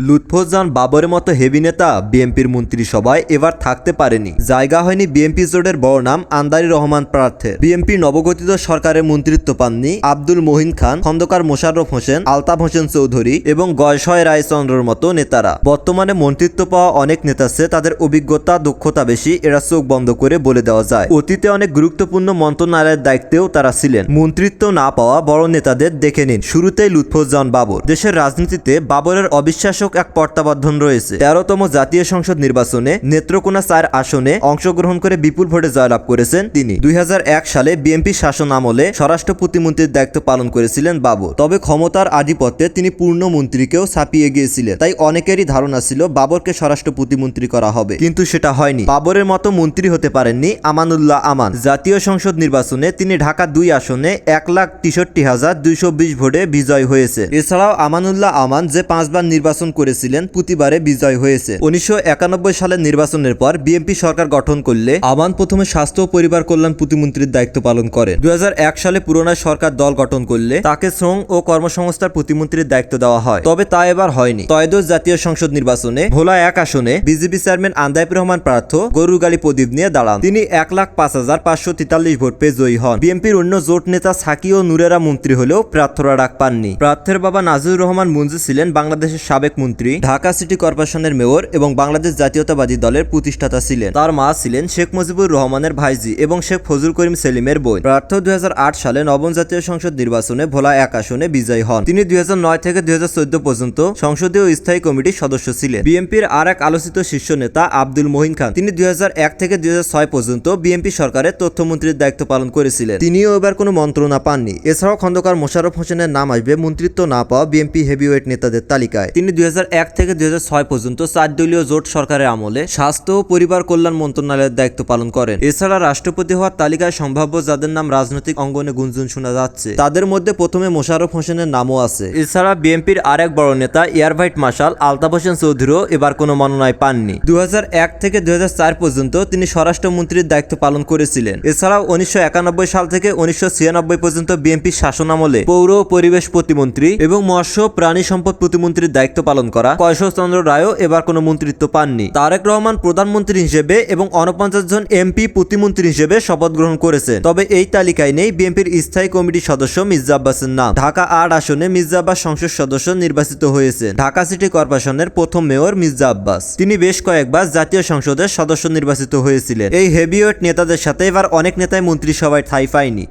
লুৎফুজ্জামান বাবরের মতো হেভি নেতা বিএনপির মন্ত্রিসভায় এবার থাকতে পারেনি। জায়গা হয়নি বিএনপি জোটের বড় নাম আন্দারি রহমান প্রার্থের। বিএনপি নবগঠিত সরকারের মন্ত্রিত্ব পাননি আব্দুল মহিন খান, খন্দকার মোশাররফ হোসেন, আলতাফ হোসেন চৌধুরী এবং গয়সয় রায়চন্দ্রর মতো নেতারা। বর্তমানে মন্ত্রিত্ব পাওয়া অনেক নেতা আছে, তাদের অভিজ্ঞতা দক্ষতা বেশি, এরা চোখ বন্ধ করে বলে দেওয়া যায়। অতীতে অনেক গুরুত্বপূর্ণ মন্ত্রণালয়ের দায়িত্বেও তারা ছিলেন। মন্ত্রিত্ব না পাওয়া বড় নেতাদের দেখে নিন। শুরুতেই লুৎফুজ্জামান বাবর। দেশের রাজনীতিতে বাবরের অবিশ্বাসক এক প্রত্যাবর্তন রয়েছে। 13তম জাতীয় সংসদ নির্বাচনে নেত্রকোনা 4 আসনে অংশগ্রহণ করে বিপুল ভোটে জয়লাভ করেছেন তিনি। 2001 সালে বিএনপি শাসন আমলে স্বরাষ্ট্র প্রতিমন্ত্রীর দায়িত্ব পালন করেছিলেন বাবর। তবে ক্ষমতার আধিপত্যে তিনি পূর্ণ মন্ত্রীকেও ছাপিয়ে গিয়েছিলেন। তাই অনেকেরই ধারণা ছিল বাবরকে স্বরাষ্ট্র প্রতিমন্ত্রী করা হবে, কিন্তু সেটা হয়নি। বাবরের মতো মন্ত্রী হতে পারেননি আমানুল্লাহ আমান। জাতীয় সংসদ নির্বাচনে তিনি ঢাকা 2 আসনে 1,63,220 ভোটে বিজয় হয়েছে। এছাড়াও আমানুল্লাহ আমান যে 5 বার নির্বাচন করেছিলেন প্রতিবারে বিজয় হয়েছে। 1991 সালের নির্বাচনের পর বিএনপি সরকার গঠন করলে আমান প্রথমে স্বাস্থ্য ও পরিবার কল্যাণ প্রতিমন্ত্রীর দায়িত্ব পালন করেন। 2001 সালে পুরোনায় সরকার দল গঠন করলে তাকে শ্রম ও কর্মসংস্থান প্রতিমন্ত্রীর দায়িত্ব দেওয়া হয়। তবে তা এবার হয়নি। ত্রয়োদশ জাতীয় সংসদ নির্বাচনে ভোলা 1 আসনে বিজেপি চেয়ারম্যান আন্দাইব রহমান প্রার্থ গরুগাড়ি প্রদীপ নিয়ে দাঁড়ান। তিনি 1,05,543 ভোট পেয়ে জয়ী হন। বিএনপির অন্য জোট নেতা সাকি ও নুরেরা মন্ত্রী হলেও প্রার্থরা ডাক পাননি। প্রার্থের বাবা নাজিরুর রহমান মঞ্জু ছিলেন বাংলাদেশের সাবেক মন্ত্রী, ঢাকা সিটি কর্পোরেশনের মেয়র এবং বাংলাদেশ জাতীয়তাবাদী দলের প্রতিষ্ঠাতা ছিলেন। তার মা ছিলেন শেখ মুজিবুর রহমানের ভাইজি এবং শেখ ফজলুল করিম সেলিমের বোন। প্রার্থ 2008 সালে নবম জাতীয় সংসদ নির্বাচনে ভোলা 1 আসনে বিজয়ী হন। তিনি 2009 থেকে 2014 পর্যন্ত সংসদীয় স্থায়ী কমিটির সদস্য ছিলেন। বিএনপির আর এক আলোচিত শীর্ষ নেতা আব্দুল মহিন খান। তিনি 2001 থেকে 2006 পর্যন্ত বিএনপি সরকারের তথ্যমন্ত্রীর দায়িত্ব পালন করেছিলেন। তিনিও এবার কোনো মন্ত্রণা পাননি। এছাড়াও খন্দকার মোশাররফ হোসেনের নাম আসবে মন্ত্রিত্ব না পাওয়া বিএনপি হেভিওয়েট নেতাদের তালিকায়। তিনি 2001 থেকে 2006 পর্যন্ত 4 দলীয় জোট সরকারের আমলে স্বাস্থ্য ও পরিবার কল্যাণ মন্ত্রণালয়ের দায়িত্ব পালন করেন। এছাড়া রাষ্ট্রপতি হওয়ার তালিকায় সম্ভাব্য যাদের নাম রাজনৈতিক অঙ্গনে গুঞ্জন শোনা যাচ্ছে, তাদের মধ্যে প্রথমে মোশাররফ হোসেনের নামও আছে। এছাড়া বিএনপির আরেক বড় নেতা air vice marshal Altaf Hossain চৌধুরীও এবার কোনো মনোনয়ন পাননি। 2001 থেকে 2004 পর্যন্ত তিনি স্বরাষ্ট্রমন্ত্রীর দায়িত্ব পালন করেছিলেন। এছাড়াও 1991 সাল থেকে 1996 পর্যন্ত বিএনপির শাসন আমলে পৌর ও পরিবেশ প্রতিমন্ত্রী এবং মৎস্য প্রাণী সম্পদ প্রতিমন্ত্রীর দায়িত্ব পালন করা কয়শোর চন্দ্র রায়ও এবার কোনো মন্ত্রিত্ব পাননি। তারেক রহমান প্রধানমন্ত্রী হিসেবে এবং 49 জন এমপি প্রতিমন্ত্রী হিসেবে শপথ গ্রহণ করেছেন। তবে এই তালিকায় নেই বিএনপির স্থায়ী কমিটির সদস্য মির্জা আব্বাসের নাম। ঢাকা 8 আসনে মির্জা আব্বাস সংসদ সদস্য নির্বাচিত হয়েছেন। ঢাকা সিটি কর্পোরেশনের প্রথম মেয়র মির্জা আব্বাস। তিনি বেশ কয়েকবার জাতীয় সংসদের সদস্য নির্বাচিত হয়েছিলেন। এই হেভিওয়েট নেতাদের সাথে এবার অনেক নেতাই মন্ত্রিসভায় ঠাঁই পায়নি।